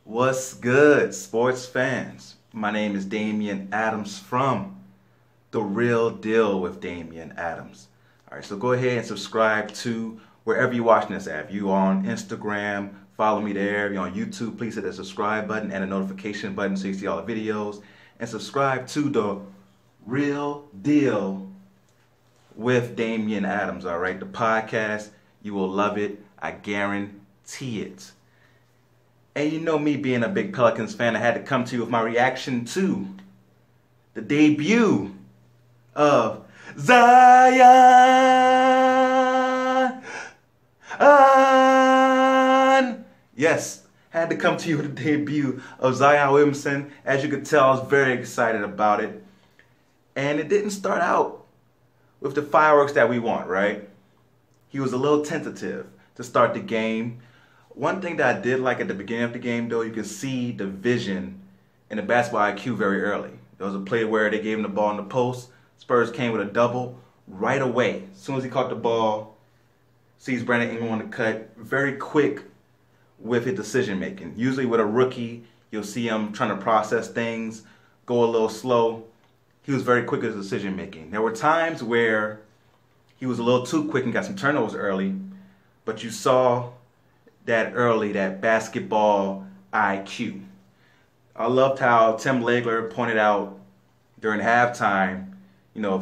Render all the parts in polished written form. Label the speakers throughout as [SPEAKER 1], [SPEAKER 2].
[SPEAKER 1] What's good, sports fans? My name is Damian Adams from The Real Deal with Damian Adams. All right, so go ahead and subscribe to wherever you're watching this at. If you on Instagram, follow me there. If you're on YouTube, please hit the subscribe button and the notification button so you see all the videos. And subscribe to The Real Deal with Damian Adams, all right? The podcast, you will love it. I guarantee it. And you know me being a big Pelicans fan, I had to come to you with my reaction to the debut of Zion. Yes, had to come to you with the debut of Zion Williamson. As you could tell, I was very excited about it. And it didn't start out with the fireworks that we want, right? He was a little tentative to start the game. One thing that I did like at the beginning of the game, though, you can see the vision and the basketball IQ very early. There was a play where they gave him the ball in the post. Spurs came with a double right away. As soon as he caught the ball, sees Brandon Ingram on the cut, very quick with his decision making. Usually with a rookie, you'll see him trying to process things, go a little slow. He was very quick with his decision making. There were times where he was a little too quick and got some turnovers early, but you saw that basketball IQ. I loved how Tim Legler pointed out during halftime,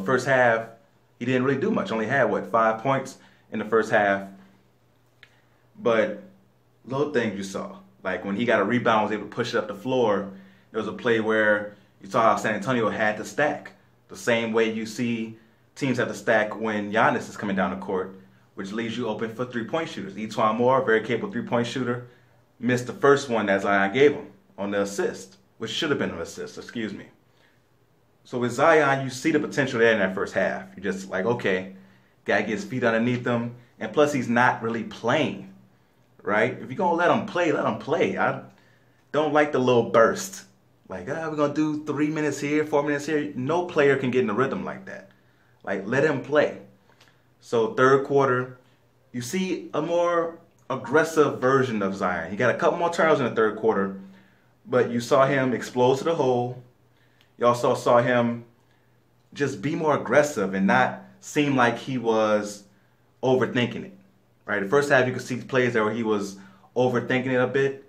[SPEAKER 1] first half, he didn't really do much. Only had, 5 points in the first half. But little things you saw. Like when he got a rebound, was able to push it up the floor. There was a play where you saw how San Antonio had to stack. The same way you see teams have to stack when Giannis is coming down the court, which leaves you open for three-point shooters. Etuan Moore, very capable three-point shooter, missed the first one that Zion gave him on the assist, which should have been an assist, excuse me. So with Zion, you see the potential there in that first half. You're just like, okay, guy gets feet underneath him, and plus he's not really playing, right? If you're going to let him play, let him play. I don't like the little burst. Like, we're going to do 3 minutes here, 4 minutes here. No player can get in a rhythm like that. Like, let him play. So third quarter, you see a more aggressive version of Zion. He got a couple more turnovers in the third quarter, but you saw him explode to the hole. You also saw him just be more aggressive and not seem like he was overthinking it. Right? The first half, you could see plays there where he was overthinking it a bit.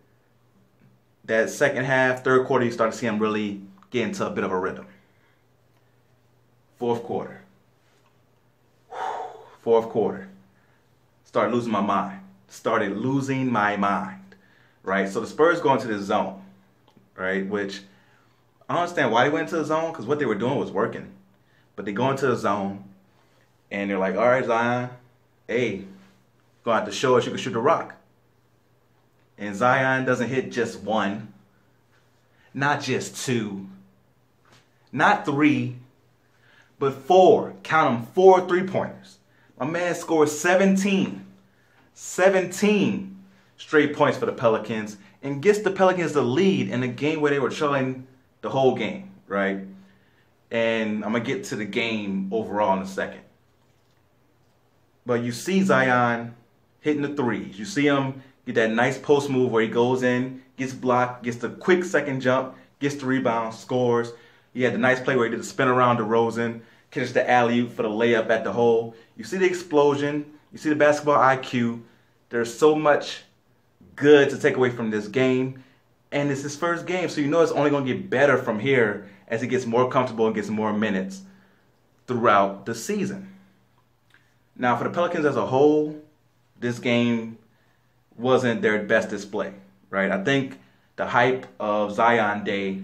[SPEAKER 1] That second half, third quarter, you start to see him really get into a bit of a rhythm. Fourth quarter. Started losing my mind. Right? So the Spurs go into this zone, right? Which I don't understand why they went into the zone, because what they were doing was working. But they go into the zone, and they're like, all right, Zion, hey, going to have to show us you can shoot the rock. And Zion doesn't hit just one, not just two, not three, but four. Count them, 4 3-pointers. My man scored 17 straight points for the Pelicans and gets the Pelicans the lead in a game where they were trailing the whole game, right? And I'm going to get to the game overall in a second. But you see Zion hitting the threes. You see him get that nice post move where he goes in, gets blocked, gets the quick second jump, gets the rebound, scores. He had the nice play where he did the spin around DeRozan, catches the alley-oop for the layup at the hole. You see the explosion. You see the basketball IQ. There's so much good to take away from this game. And it's his first game, so you know it's only going to get better from here as he gets more comfortable and gets more minutes throughout the season. Now, for the Pelicans as a whole, this game wasn't their best display, right? I think the hype of Zion Day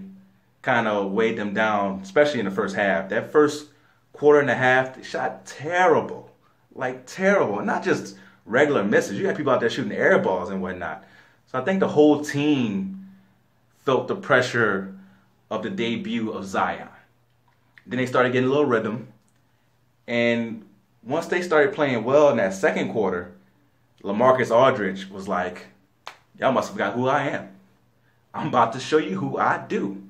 [SPEAKER 1] kind of weighed them down, especially in the first half. That first quarter and a half, they shot terrible, like terrible. And not just regular misses. You got people out there shooting air balls and whatnot. So I think the whole team felt the pressure of the debut of Zion. Then they started getting a little rhythm. And once they started playing well in that second quarter, LaMarcus Aldridge was like, y'all must have forgot who I am. I'm about to show you who I do,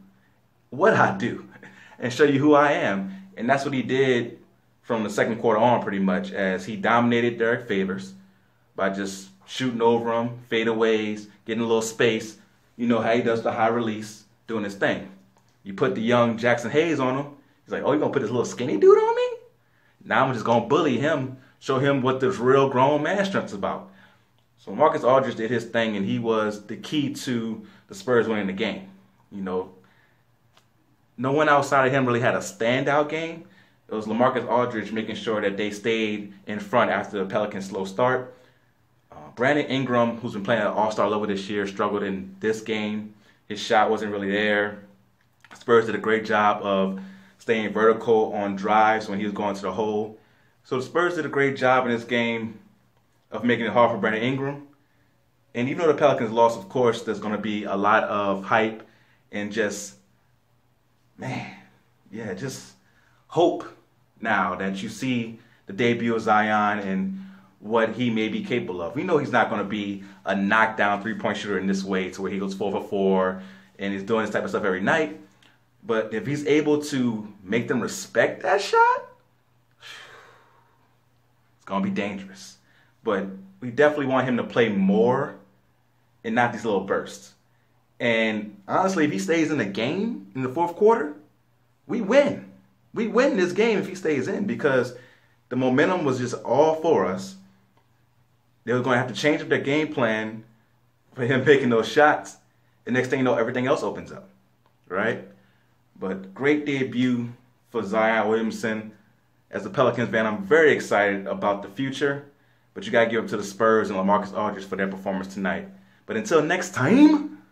[SPEAKER 1] what I do, and show you who I am. And that's what he did from the second quarter on pretty much, as he dominated Derek Favors by just shooting over him, fadeaways, getting a little space, You know how he does the high release, doing his thing. You put the young Jackson Hayes on him. He's like, oh, you gonna put this little skinny dude on me? Now I'm just gonna bully him, show him what this real grown man strength is about. So Marcus Aldridge did his thing, and he was the key to the Spurs winning the game. You know, no one outside of him really had a standout game. It was LaMarcus Aldridge making sure that they stayed in front after the Pelicans' slow start. Brandon Ingram, who's been playing at all-star level this year, struggled in this game. His shot wasn't really there. Spurs did a great job of staying vertical on drives when he was going to the hole. So the Spurs did a great job in this game of making it hard for Brandon Ingram. And even though the Pelicans lost, of course, there's going to be a lot of hype and just, just hope now that you see the debut of Zion and what he may be capable of. We know he's not going to be a knockdown three-point shooter in this way to where he goes 4 for 4 and he's doing this type of stuff every night. But if he's able to make them respect that shot, it's going to be dangerous. But we definitely want him to play more and not these little bursts. And honestly, if he stays in the game in the fourth quarter, we win. We win this game if he stays in because the momentum was just all for us. They were going to have to change up their game plan for him making those shots. The next thing you know, everything else opens up, right? But great debut for Zion Williamson. As a Pelicans fan, I'm very excited about the future. But you got to give up to the Spurs and LaMarcus Aldridge for their performance tonight. But until next time,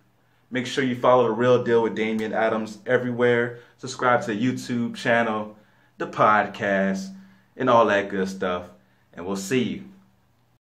[SPEAKER 1] make sure you follow The Real Deal with Damian Adams everywhere. Subscribe to the YouTube channel, the podcast, and all that good stuff. And we'll see you